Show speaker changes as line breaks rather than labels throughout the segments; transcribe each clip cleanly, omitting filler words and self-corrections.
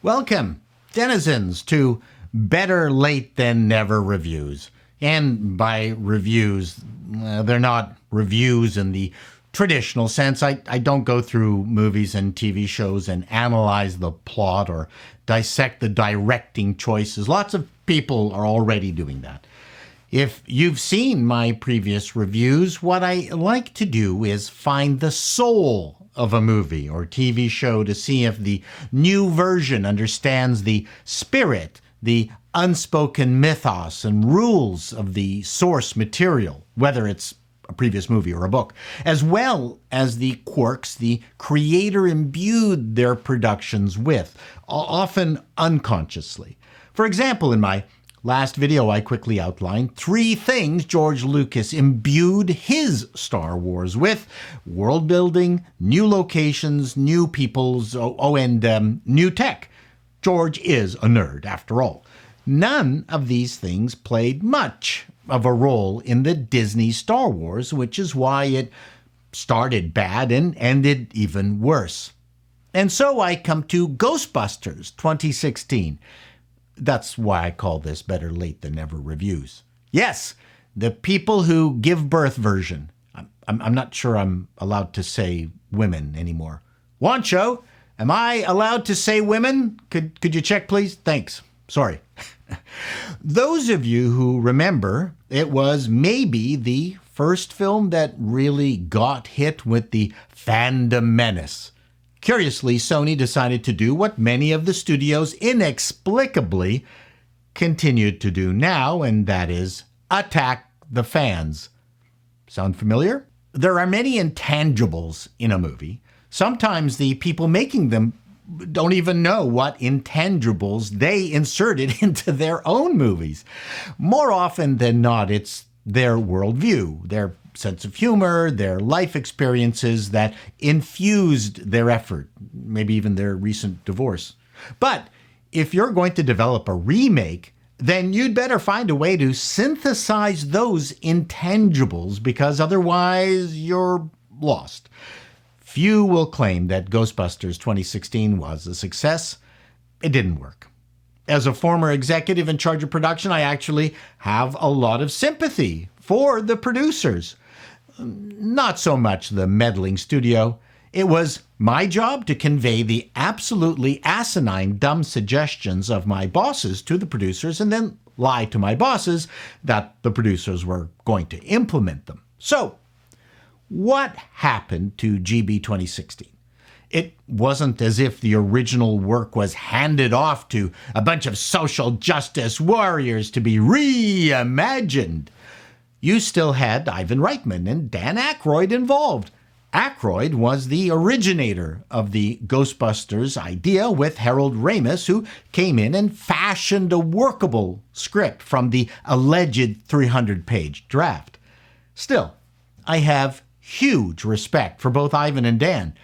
Welcome, denizens, to Better Late Than Never reviews. And by reviews, they're not reviews in the traditional sense. I don't go through movies and TV shows and analyze the plot or dissect the directing choices. Lots of people are already doing that. If you've seen my previous reviews, what I like to do is find the soul of a movie or TV show to see if the new version understands the spirit, the unspoken mythos and rules of the source material, whether it's a previous movie or a book, as well as the quirks the creator imbued their productions with, often unconsciously. For example, in my last video, I quickly outlined 3 things George Lucas imbued his Star Wars with: world building, new locations, new peoples, and new tech. George is a nerd, after all. None of these things played much of a role in the Disney Star Wars, which is why it started bad and ended even worse. And so I come to Ghostbusters 2016. That's why I call this Better Late Than Never reviews. Yes, the people who give birth version. I'm not sure I'm allowed to say women anymore. Wancho, am I allowed to say women? Could you check, please? Thanks. Sorry. Those of you who remember, it was maybe the first film that really got hit with the fandom menace. Curiously, Sony decided to do what many of the studios inexplicably continued to do now, and that is attack the fans. Sound familiar? There are many intangibles in a movie. Sometimes the people making them don't even know what intangibles they inserted into their own movies. More often than not, it's their worldview, their sense of humor, their life experiences that infused their effort, maybe even their recent divorce. But if you're going to develop a remake, then you'd better find a way to synthesize those intangibles, because otherwise you're lost. Few will claim that Ghostbusters 2016 was a success. It didn't work. As a former executive in charge of production, I actually have a lot of sympathy for the producers. Not so much the meddling studio. It was my job to convey the absolutely asinine, dumb suggestions of my bosses to the producers and then lie to my bosses that the producers were going to implement them. So, what happened to GB 2016? It wasn't as if the original work was handed off to a bunch of social justice warriors to be reimagined. You still had Ivan Reitman and Dan Aykroyd involved. Aykroyd was the originator of the Ghostbusters idea with Harold Ramis, who came in and fashioned a workable script from the alleged 300-page draft. Still, I have huge respect for both Ivan and Dan.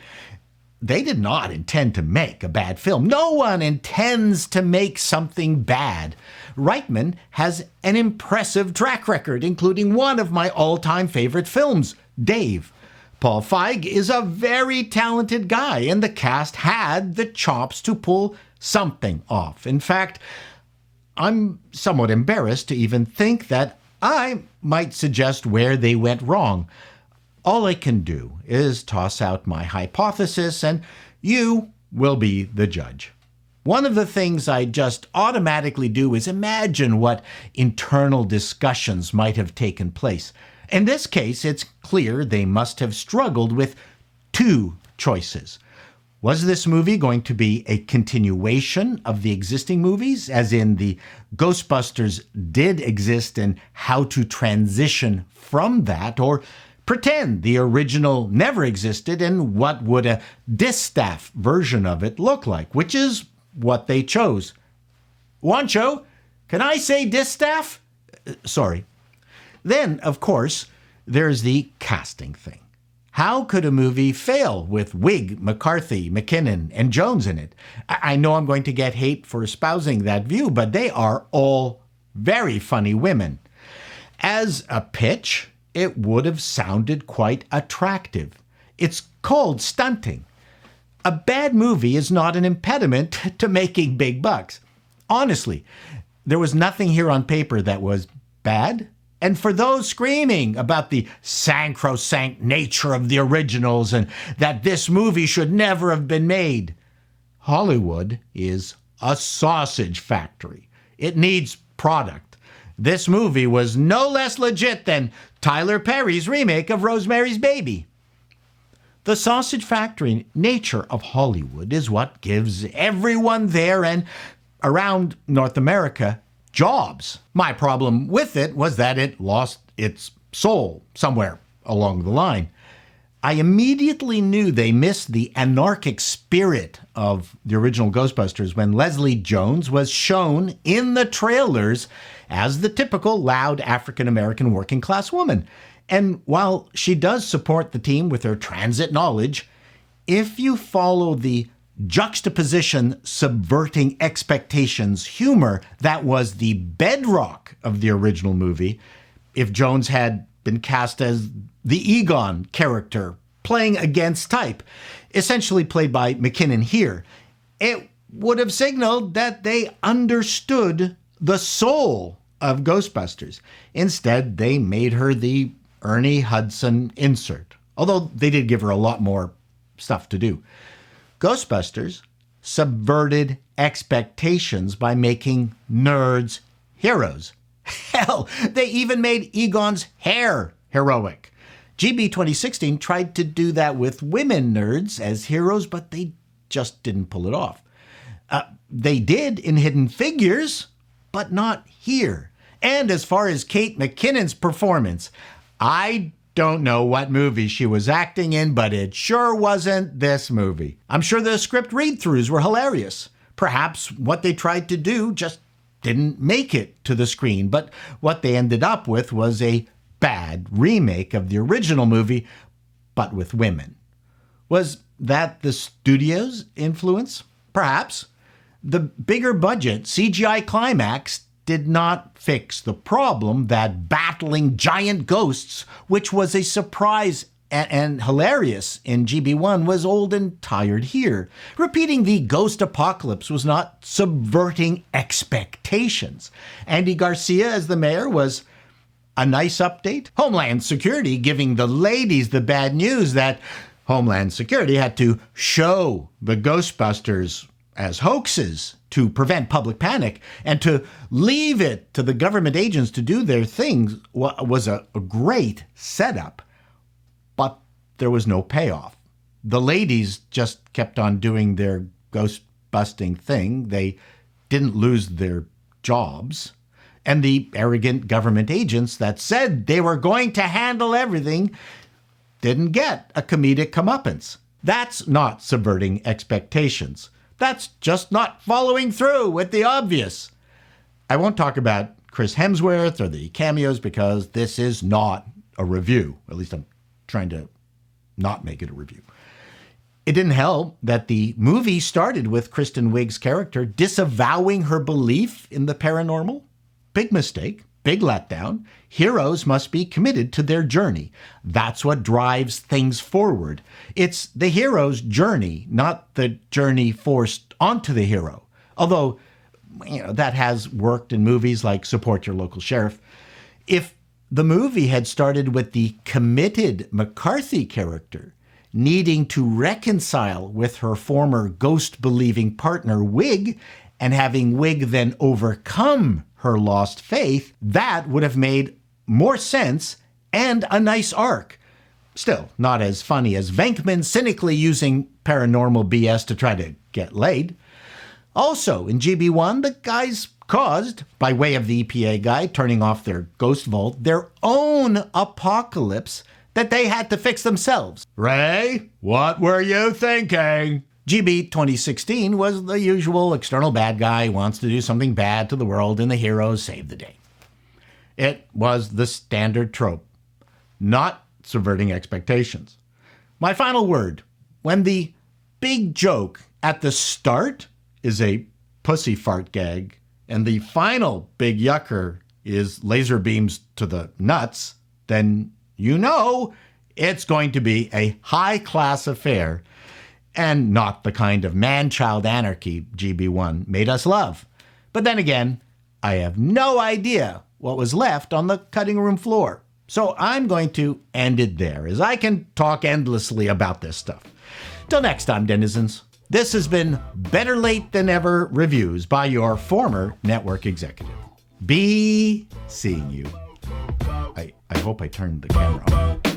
They did not intend to make a bad film. No one intends to make something bad. Reitman has an impressive track record, including one of my all-time favorite films, Dave. Paul Feig is a very talented guy, and the cast had the chops to pull something off. In fact, I'm somewhat embarrassed to even think that I might suggest where they went wrong. All I can do is toss out my hypothesis, and you will be the judge. One of the things I just automatically do is imagine what internal discussions might have taken place. In this case, it's clear they must have struggled with 2 choices. Was this movie going to be a continuation of the existing movies, as in the Ghostbusters did exist and how to transition from that, or pretend the original never existed and what would a distaff version of it look like, which is what they chose. Wancho, can I say distaff? Sorry. Then, of course, there's the casting thing. How could a movie fail with Wig, McCarthy, McKinnon, and Jones in it? I know I'm going to get hate for espousing that view, but they are all very funny women. As a pitch, it would have sounded quite attractive. It's called stunting. A bad movie is not an impediment to making big bucks. Honestly, there was nothing here on paper that was bad. And for those screaming about the sacrosanct nature of the originals and that this movie should never have been made, Hollywood is a sausage factory. It needs product. This movie was no less legit than Tyler Perry's remake of Rosemary's Baby. The sausage factory nature of Hollywood is what gives everyone there and around North America jobs. My problem with it was that it lost its soul somewhere along the line. I immediately knew they missed the anarchic spirit of the original Ghostbusters when Leslie Jones was shown in the trailers as the typical loud African-American working class woman. And while she does support the team with her transit knowledge, if you follow the juxtaposition subverting expectations humor that was the bedrock of the original movie, if Jones had been cast as the Egon character playing against type, essentially played by McKinnon here, it would have signaled that they understood the soul of Ghostbusters. Instead, they made her the Ernie Hudson insert, although they did give her a lot more stuff to do. Ghostbusters subverted expectations by making nerds heroes. Hell, they even made Egon's hair heroic. GB 2016 tried to do that with women nerds as heroes, but they just didn't pull it off. They did in Hidden Figures, but not here. And as far as Kate McKinnon's performance, I don't know what movie she was acting in, but it sure wasn't this movie. I'm sure the script read-throughs were hilarious. Perhaps what they tried to do just didn't make it to the screen, but what they ended up with was a bad remake of the original movie, but with women. Was that the studio's influence? Perhaps. The bigger budget CGI climax did not fix the problem that battling giant ghosts, which was a surprise and hilarious in GB1, was old and tired here. Repeating the ghost apocalypse was not subverting expectations. Andy Garcia as the mayor was a nice update. Homeland Security giving the ladies the bad news that Homeland Security had to show the Ghostbusters as hoaxes to prevent public panic, and to leave it to the government agents to do their things was a great setup, but there was no payoff. The ladies just kept on doing their ghost-busting thing. They didn't lose their jobs. And the arrogant government agents that said they were going to handle everything didn't get a comedic comeuppance. That's not subverting expectations. That's just not following through with the obvious. I won't talk about Chris Hemsworth or the cameos because this is not a review. At least I'm trying to not make it a review. It didn't help that the movie started with Kristen Wiig's character disavowing her belief in the paranormal. Big mistake, big letdown. Heroes must be committed to their journey. That's what drives things forward. It's the hero's journey, not the journey forced onto the hero. Although, that has worked in movies like Support Your Local Sheriff. If the movie had started with the committed McCarthy character needing to reconcile with her former ghost-believing partner Wiig, and having Wiig then overcome her lost faith, that would have made more sense and a nice arc. Still, not as funny as Venkman cynically using paranormal BS to try to get laid. Also, in GB1, the guys caused, by way of the EPA guy turning off their ghost vault, their own apocalypse that they had to fix themselves. Ray, what were you thinking? GB 2016 was the usual external bad guy who wants to do something bad to the world and the heroes save the day. It was the standard trope, not subverting expectations. My final word, when the big joke at the start is a pussy fart gag and the final big yucker is laser beams to the nuts, then you know it's going to be a high-class affair. and not the kind of man-child anarchy GB1 made us love. But then again, I have no idea what was left on the cutting room floor. So I'm going to end it there, as I can talk endlessly about this stuff. Till next time, denizens, this has been Better Late Than Ever Reviews by your former network executive. Be seeing you. I hope I turned the camera on.